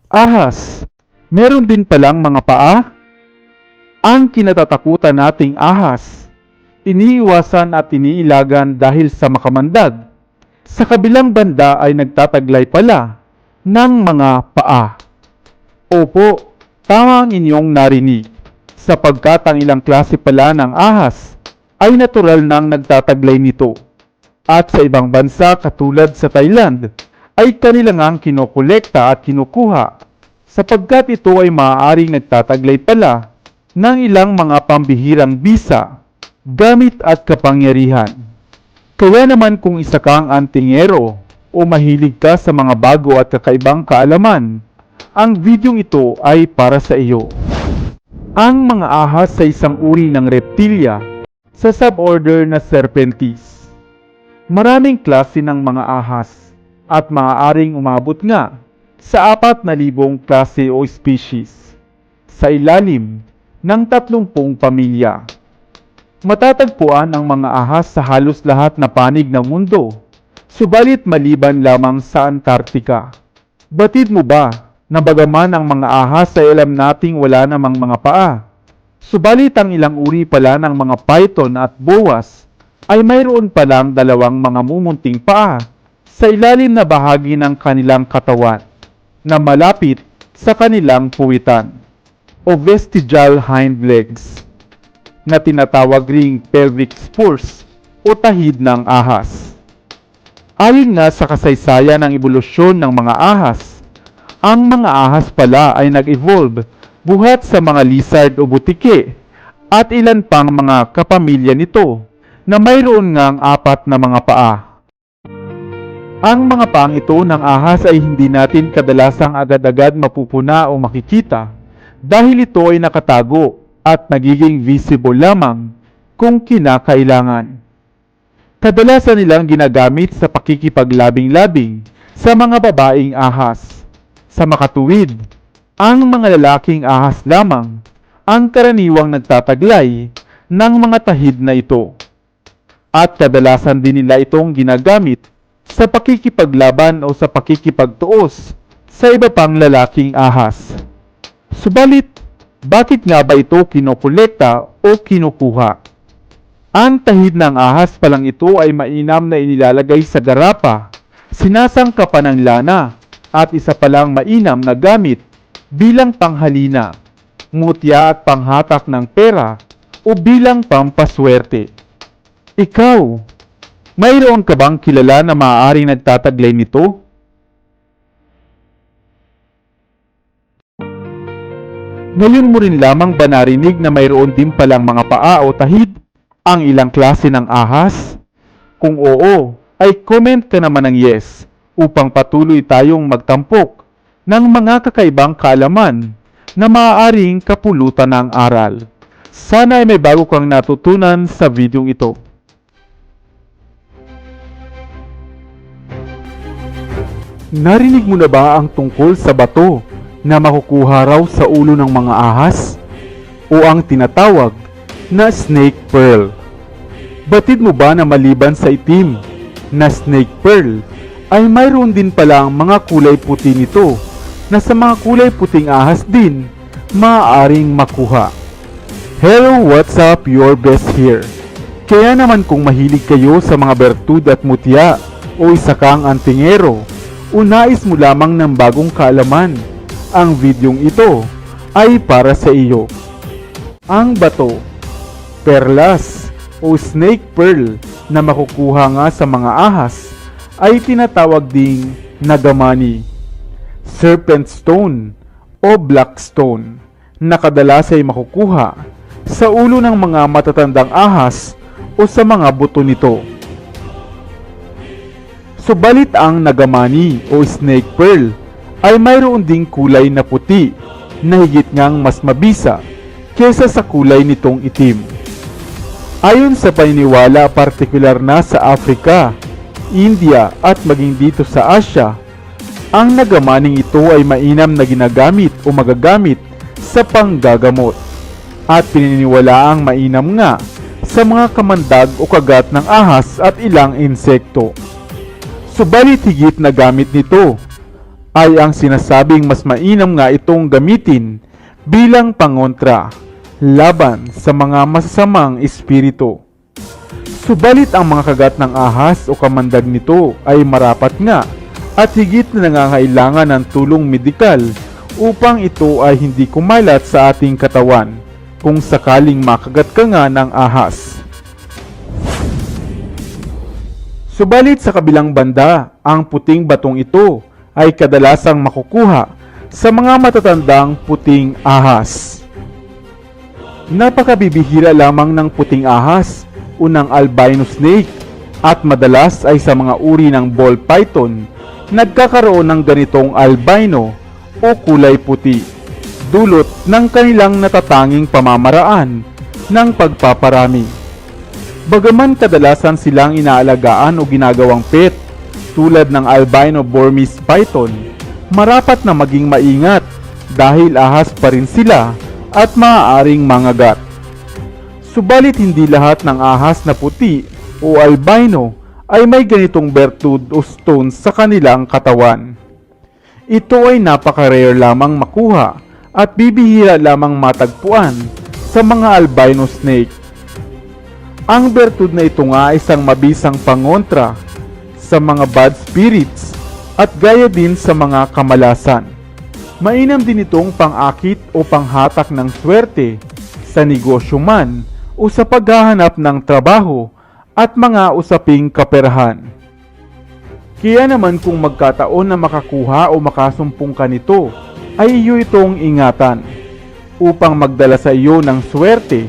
Ahas, meron din palang mga paa? Ang kinatatakutan nating ahas, iniiwasan at iniilagan dahil sa makamandag. Sa kabilang banda ay nagtataglay pala ng mga paa. Opo, tama ang inyong narinig, sapagkat ang ilang klase pala ng ahas ay natural nang nagtataglay nito. At sa ibang bansa katulad sa Thailand, ay kanilang ang kinokolekta at kinukuha, sapagkat ito ay maaaring nagtataglay pala ng ilang mga pambihirang bisa, gamit at kapangyarihan. Kaya naman kung isa kang antingero o mahilig ka sa mga bago at kakaibang kaalaman, ang videong ito ay para sa iyo. Ang mga ahas sa isang uri ng reptilya sa suborder na Serpentis. Maraming klase ng mga ahas at maaaring umabot nga sa 4,000 klase o species sa ilalim ng 30 pamilya. Matatagpuan ang mga ahas sa halos lahat na panig ng mundo, subalit maliban lamang sa Antarctica. Batid mo ba na bagaman ang mga ahas ay alam nating wala namang mga paa, subalit ang ilang uri pala ng mga python at boas ay mayroon palang dalawang mga mumunting paa sa ilalim na bahagi ng kanilang katawan na malapit sa kanilang puwitan o vestigial hind legs na tinatawag ring pelvic spurs o tahid ng ahas. Ayon nga sa kasaysayan ng ebolusyon ng mga ahas, ang mga ahas pala ay nag-evolve buhat sa mga lizard o butike at ilan pang mga kapamilya nito na mayroon ngang 4 na mga paa. Ang mga paang ito ng ahas ay hindi natin kadalasang agad-agad mapupuna o makikita dahil ito ay nakatago at nagiging visible lamang kung kinakailangan. Kadalasan nilang ginagamit sa pakikipaglabing-labing sa mga babaeng ahas. Sa makatuwid, ang mga lalaking ahas lamang ang karaniwang nagtataglay ng mga tahid na ito. At kadalasan din nila itong ginagamit sa pakikipaglaban o sa pakikipagtuos sa iba pang lalaking ahas. Subalit, bakit nga ba ito kinokolekta o kinukuha? Ang tahid ng ahas palang ito ay mainam na inilalagay sa garapa, sinasangkapan ng lana, at isa palang mainam na gamit bilang panghalina, mutya at panghatak ng pera o bilang pampaswerte. Ikaw, mayroon ka bang kilala na maaaring nagtataglay nito? Ngayon mo rin lamang ba narinig na mayroon din palang mga paa o tahid ang ilang klase ng ahas? Kung oo, ay comment ka naman ng yes upang patuloy tayong magtampok ng mga kakaibang kaalaman na maaaring kapulutan ng aral. Sana ay may bago kang natutunan sa videong ito. Narinig mo na ba ang tungkol sa bato na makukuha raw sa ulo ng mga ahas o ang tinatawag na snake pearl? Batid mo ba na maliban sa itim na snake pearl ay mayroon din palang mga kulay puti nito na sa mga kulay puting ahas din maaaring makuha? Hello, what's up? Your best here. Kaya naman kung mahilig kayo sa mga bertud at mutya o isa kang antingero o nais mo lamang ng bagong kaalaman, ang videong ito ay para sa iyo. Ang bato, perlas o snake pearl na makukuha nga sa mga ahas ay tinatawag ding nagamani, serpent stone o black stone na kadalas ay makukuha sa ulo ng mga matatandang ahas o sa mga buto nito. Subalit ang nagamani o snake pearl ay mayroon ding kulay na puti na higit ngang mas mabisa kesa sa kulay nitong itim. Ayon sa paniniwala partikular na sa Africa, India at maging dito sa Asia, ang nagamaning ito ay mainam na ginagamit o magagamit sa panggagamot at pininiwalaang mainam nga sa mga kamandag o kagat ng ahas at ilang insekto. Subalit higit na gamit nito ay ang sinasabing mas mainam nga itong gamitin bilang pangontra laban sa mga masasamang espiritu. Subalit ang mga kagat ng ahas o kamandag nito ay marapat nga at higit na nangangailangan ng tulong medikal upang ito ay hindi kumalat sa ating katawan kung sakaling makagat ka nga ng ahas. Subalit sa kabilang banda, ang puting batong ito ay kadalasang makukuha sa mga matatandang puting ahas. Napakabibihira lamang ng puting ahas o ng albino snake at madalas ay sa mga uri ng ball python nagkakaroon ng ganitong albino o kulay puti dulot ng kanilang natatanging pamamaraan ng pagpaparami. Bagaman kadalasan silang inaalagaan o ginagawang pet tulad ng albino Burmese python, marapat na maging maingat dahil ahas pa rin sila at maaaring mangagat. Subalit hindi lahat ng ahas na puti o albino ay may ganitong bertud o stones sa kanilang katawan. Ito ay napaka-rare lamang makuha at bibihira lamang matagpuan sa mga albino snake. Ang bertud na ito nga ay isang mabisang pangontra sa mga bad spirits at gaya din sa mga kamalasan. Mainam din itong pang-akit o panghatak ng swerte sa negosyo man o sa paghahanap ng trabaho at mga usaping kaperahan. Kaya naman kung magkataon na makakuha o makasumpong ka nito, ay iyo itong ingatan upang magdala sa iyo ng swerte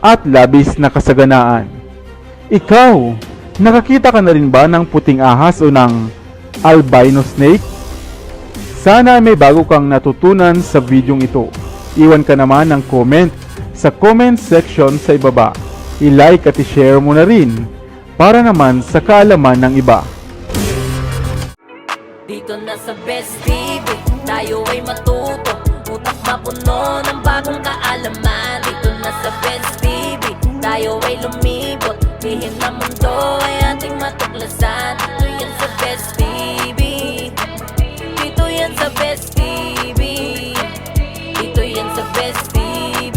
at labis na kasaganaan. Ikaw, nakakita ka na rin ba ng puting ahas o ng albino snake? Sana may bago kang natutunan sa videong ito. Iwan ka naman ng comment sa comment section sa ibaba. I-like at i-share mo na rin para naman sa kaalaman ng iba. Dito na sa Best TV, tayo ay matuto. Utak mapuno ng bagong kaalaman. Dito na sa Best TV, tayo ay lumibot. Lihim na mundo ay ating matuklasan. Dito yan sa Best TV, dito yan sa Best TV, dito yan sa Best TV.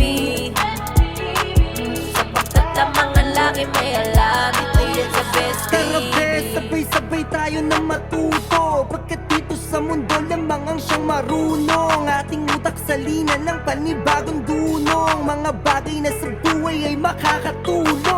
Sapagkat ang mga laki may alam. Dito yan sa Best TV. Tara bes, sabay-sabay tayo na matuto. Pagkat dito sa mundo lamang ang siyang marunong. Ating utak salina ng panibagong dunong. Mga bagay na sa buhay ay makakatulong.